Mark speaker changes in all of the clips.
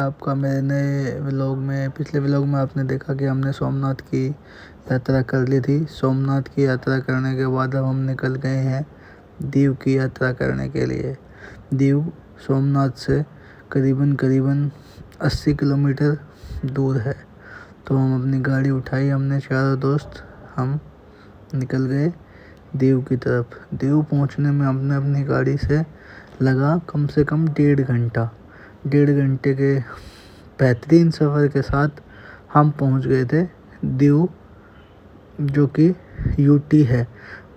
Speaker 1: आपका मेरे नए व्लॉग में। पिछले व्लॉग में आपने देखा कि हमने सोमनाथ की यात्रा कर ली थी। सोमनाथ की यात्रा करने के बाद अब हम निकल गए हैं दीव की यात्रा करने के लिए। दीव सोमनाथ से करीबन 80 किलोमीटर दूर है। तो हम अपनी गाड़ी उठाई, हमने चारों दोस्त हम निकल गए दीव की तरफ। दीव पहुंचने में हमने अपनी गाड़ी से लगा कम से कम 1.5 घंटा। 1.5 घंटे के बेहतरीन सफ़र के साथ हम पहुंच गए थे दीव, जो कि यूटी है।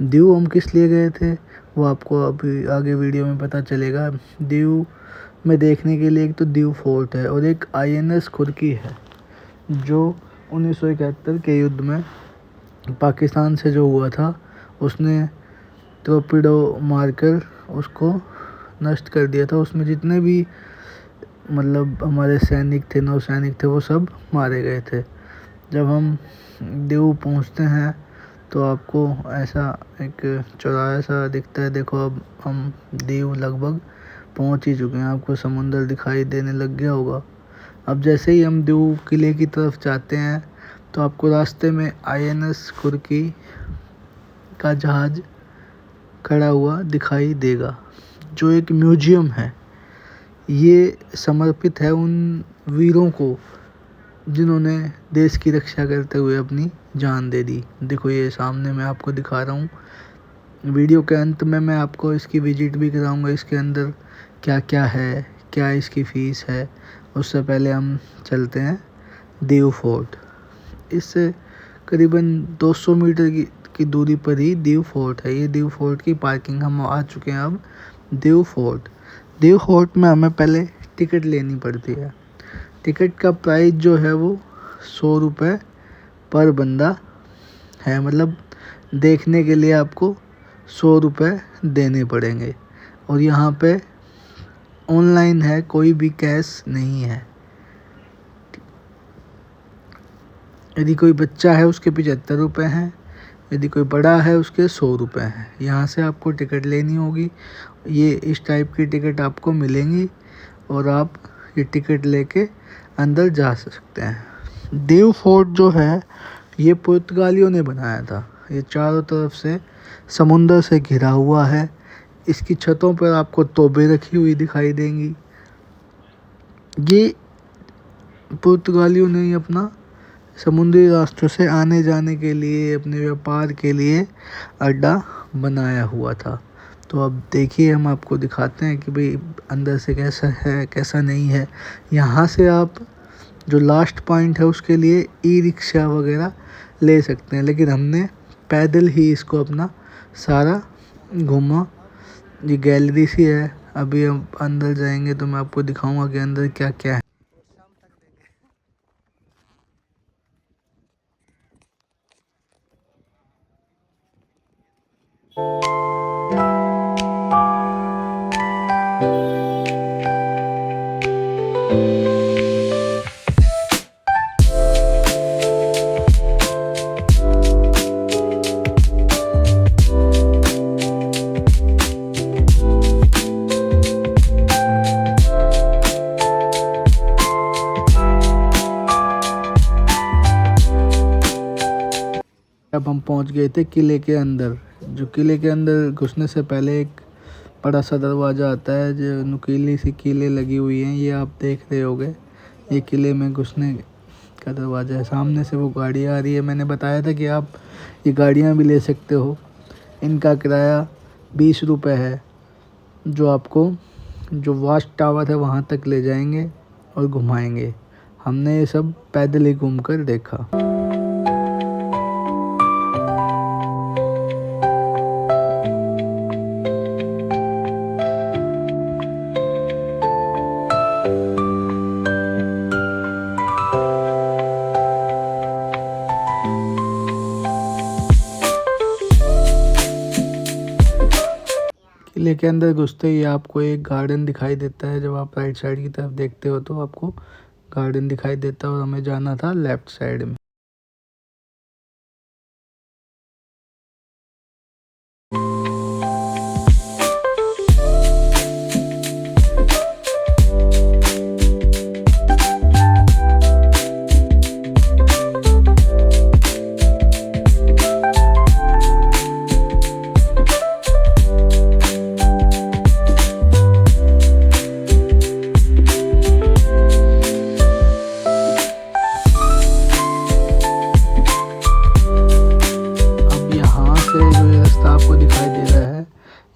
Speaker 1: दीव हम किस लिए गए थे वो आपको अभी आगे वीडियो में पता चलेगा। दीव में देखने के लिए एक तो दीव फोर्ट है और एक INS खुरकी है, जो 1971 के युद्ध में पाकिस्तान से जो हुआ था, उसने टॉर्पीडो मारकर उसको नष्ट कर दिया था। उसमें जितने भी मतलब हमारे सैनिक थे, नौसैनिक थे, वो सब मारे गए थे। जब हम दीव पहुंचते हैं तो आपको ऐसा एक चौराहा सा दिखता है। देखो अब हम दीव लगभग पहुंच ही चुके हैं। आपको समुंदर दिखाई देने लग गया होगा। अब जैसे ही हम दीव किले की तरफ जाते हैं तो आपको रास्ते में INS खुरकी का जहाज़ खड़ा हुआ दिखाई देगा, जो एक म्यूजियम है। ये समर्पित है उन वीरों को जिन्होंने देश की रक्षा करते हुए अपनी जान दे दी। देखो ये सामने मैं आपको दिखा रहा हूँ। वीडियो के अंत में मैं आपको इसकी विजिट भी कराऊंगा, इसके अंदर क्या क्या है, क्या इसकी फ़ीस है। उससे पहले हम चलते हैं दीव फोर्ट। इससे करीबन 200 मीटर की दूरी पर ही दीव फोर्ट है। ये दीव फोर्ट की पार्किंग। हम आ चुके हैं अब दीव फोर्ट। दीव फोर्ट में हमें पहले टिकट लेनी पड़ती है। टिकट का प्राइस जो है वो 100 रुपये पर बंदा है। मतलब देखने के लिए आपको 100 रुपये देने पड़ेंगे। और यहाँ पे ऑनलाइन है, कोई भी कैश नहीं है। यदि कोई बच्चा है उसके 75 रुपये हैं, यदि कोई बड़ा है उसके 100 रुपये हैं। यहाँ से आपको टिकट लेनी होगी। ये इस टाइप की टिकट आपको मिलेंगी और आप ये टिकट लेके अंदर जा सकते हैं। दीव फोर्ट जो है ये पुर्तगालियों ने बनाया था। ये चारों तरफ से समुंदर से घिरा हुआ है। इसकी छतों पर आपको तोपें रखी हुई दिखाई देंगी। ये पुर्तगालियों ने अपना समुद्री रास्तों से आने जाने के लिए, अपने व्यापार के लिए अड्डा बनाया हुआ था। तो अब देखिए हम आपको दिखाते हैं कि भाई अंदर से कैसा है कैसा नहीं है। यहाँ से आप जो लास्ट पॉइंट है उसके लिए ई-रिक्शा वगैरह ले सकते हैं, लेकिन हमने पैदल ही इसको अपना सारा घूमा। ये गैलरी सी है। अभी हम अंदर जाएंगे तो मैं आपको दिखाऊंगा कि अंदर क्या क्या है। अब हम पहुंच गए थे किले के अंदर। जो किले के अंदर घुसने से पहले एक बड़ा सा दरवाज़ा आता है, जो नुकीली सी कीलें लगी हुई हैं, ये आप देख रहे होगे। ये किले में घुसने का दरवाज़ा है। सामने से वो गाड़ी आ रही है। मैंने बताया था कि आप ये गाड़ियाँ भी ले सकते हो। इनका किराया 20 रुपये है, जो आपको जो वॉच टावर है वहाँ तक ले जाएंगे और घुमाएंगे। हमने ये सब पैदल ही घूम कर देखा। किले के अंदर घुसते ही आपको एक गार्डन दिखाई देता है। जब आप राइट साइड की तरफ देखते हो तो आपको गार्डन दिखाई देता है, और हमें जाना था लेफ्ट साइड में।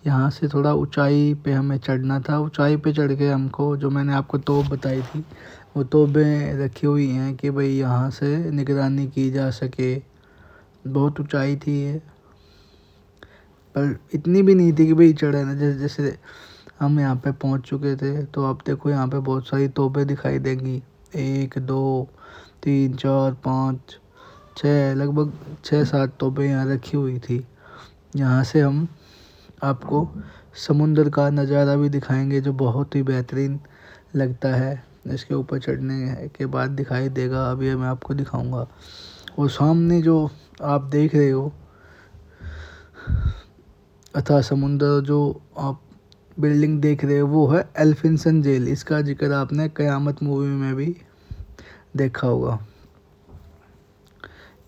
Speaker 1: यहाँ से थोड़ा ऊंचाई पे हमें चढ़ना था। ऊंचाई पे चढ़ के हमको, जो मैंने आपको तोप बताई थी, वो तोपें रखी हुई हैं कि भाई यहाँ से निगरानी की जा सके। बहुत ऊंचाई थी ये, पर इतनी भी नहीं थी कि भाई चढ़े ना। जैसे जैसे हम यहाँ पे पहुँच चुके थे, तो आप देखो यहाँ पे बहुत सारी तोपें दिखाई देंगी। 1 2 3 4 5 6, लगभग 6 7 तोपें यहाँ रखी हुई थी। यहाँ से हम आपको समुंदर का नज़ारा भी दिखाएंगे, जो बहुत ही बेहतरीन लगता है। इसके ऊपर चढ़ने के बाद दिखाई देगा, अभी मैं आपको दिखाऊंगा। और सामने जो आप देख रहे हो अथाह समुंदर, जो आप बिल्डिंग देख रहे हो, वो है एल्फिंसन जेल। इसका जिक्र आपने कयामत मूवी में भी देखा होगा।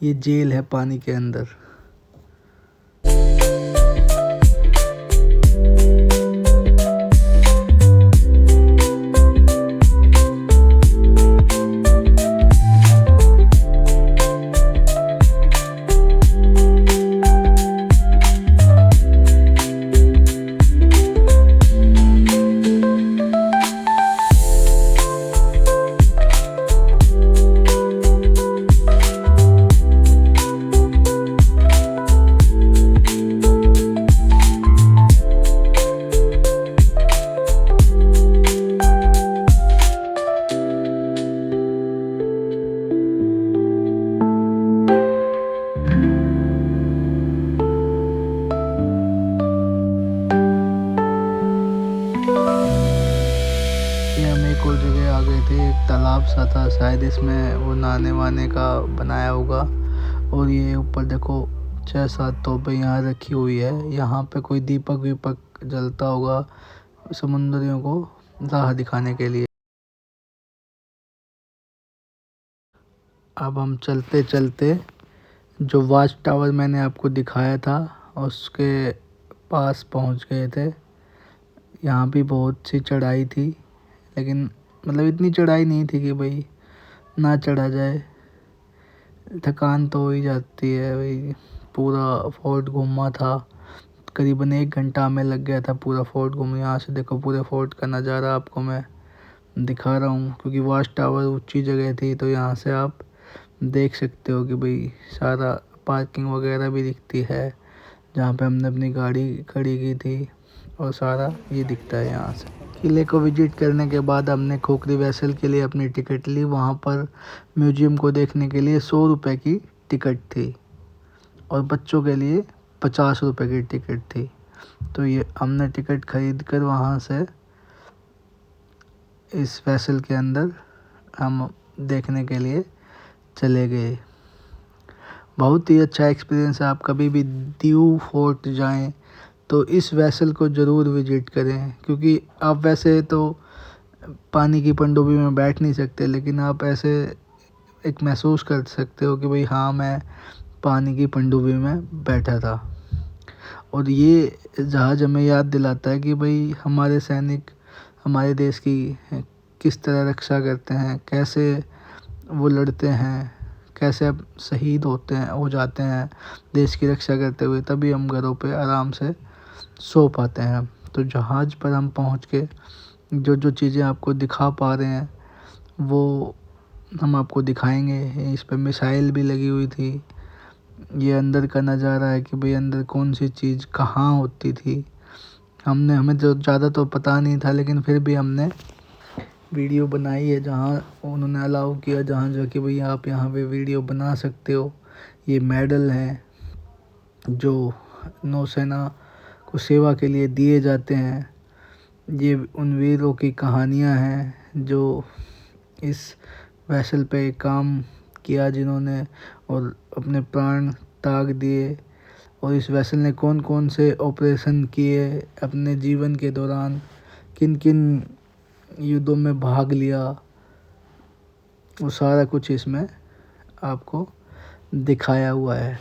Speaker 1: ये जेल है पानी के अंदर। ये हम एक और जगह आ गए थे, एक तालाब सा था, शायद इसमें वो नहाने वाने का बनाया होगा। और ये ऊपर देखो 6 7 तोपें यहाँ रखी हुई है। यहाँ पे कोई दीपक वीपक जलता होगा समुद्रियों को राह दिखाने के लिए। अब हम चलते चलते जो वाच टावर मैंने आपको दिखाया था उसके पास पहुँच गए थे। यहाँ भी बहुत सी चढ़ाई थी, लेकिन मतलब इतनी चढ़ाई नहीं थी कि भाई ना चढ़ा जाए। थकान तो हो ही जाती है भाई। पूरा फोर्ट घूमा था, करीबन 1 घंटा हमें लग गया था पूरा फोर्ट घूमने। यहाँ से देखो पूरे फोर्ट का नज़ारा आपको मैं दिखा रहा हूँ, क्योंकि वॉच टावर ऊंची जगह थी, तो यहाँ से आप देख सकते हो कि भाई सारा पार्किंग वगैरह भी दिखती है जहाँ पे हमने अपनी गाड़ी खड़ी की थी, और सारा ये दिखता है यहाँ से। किले को विजिट करने के बाद हमने खोखरी वैसल के लिए अपनी टिकट ली। वहाँ पर म्यूजियम को देखने के लिए 100 रुपये की टिकट थी, और बच्चों के लिए 50 रुपये की टिकट थी। तो ये हमने टिकट खरीद कर वहाँ से इस वैसल के अंदर हम देखने के लिए चले गए। बहुत ही अच्छा एक्सपीरियंस है। आप कभी भी दीव फोर्ट जाएं तो इस वैसल को ज़रूर विजिट करें, क्योंकि आप वैसे तो पानी की पनडुब्बी में बैठ नहीं सकते, लेकिन आप ऐसे एक महसूस कर सकते हो कि भाई हाँ, मैं पानी की पनडुब्बी में बैठा था। और ये जहाज़ हमें याद दिलाता है कि भाई हमारे सैनिक हमारे देश की किस तरह रक्षा करते हैं, कैसे वो लड़ते हैं, कैसे अब शहीद हो जाते हैं देश की रक्षा करते हुए, तभी हम घरों पे आराम से सो पाते हैं। तो जहाज़ पर हम पहुंच के जो जो चीज़ें आपको दिखा पा रहे हैं वो हम आपको दिखाएंगे। इस पर मिसाइल भी लगी हुई थी। ये अंदर का नज़ारा है कि भाई अंदर कौन सी चीज़ कहाँ होती थी। हमें जो ज़्यादा तो पता नहीं था, लेकिन फिर भी हमने वीडियो बनाई है जहाँ उन्होंने अलाउ किया, जहाँ जो कि भाई आप यहाँ पे वीडियो बना सकते हो। ये मेडल हैं जो नौसेना को सेवा के लिए दिए जाते हैं। ये उन वीरों की कहानियाँ हैं जो इस वैसल पे काम किया, जिन्होंने और अपने प्राण त्याग दिए। और इस वैसल ने कौन कौन से ऑपरेशन किए अपने जीवन के दौरान, किन किन युद्धों में भाग लिया, वो सारा कुछ इसमें आपको दिखाया हुआ है।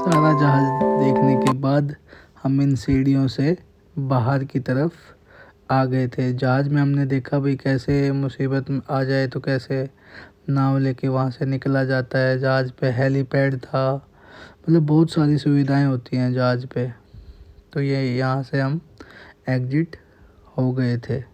Speaker 1: सारा जहाज़ देखने के बाद हम इन सीढ़ियों से बाहर की तरफ आ गए थे। जहाज़ में हमने देखा भाई कैसे मुसीबत में आ जाए तो कैसे नाव लेके वहाँ से निकला जाता है। जहाज़ पे हेलीपैड था, मतलब बहुत सारी सुविधाएं होती हैं जहाज़ पे। तो ये यहाँ से हम एग्जिट हो गए थे।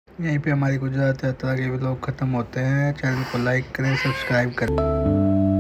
Speaker 1: यहीं पे हमारी गुजरात यात्रा के व्लॉग ख़त्म होते हैं। चैनल को लाइक करें, सब्सक्राइब करें।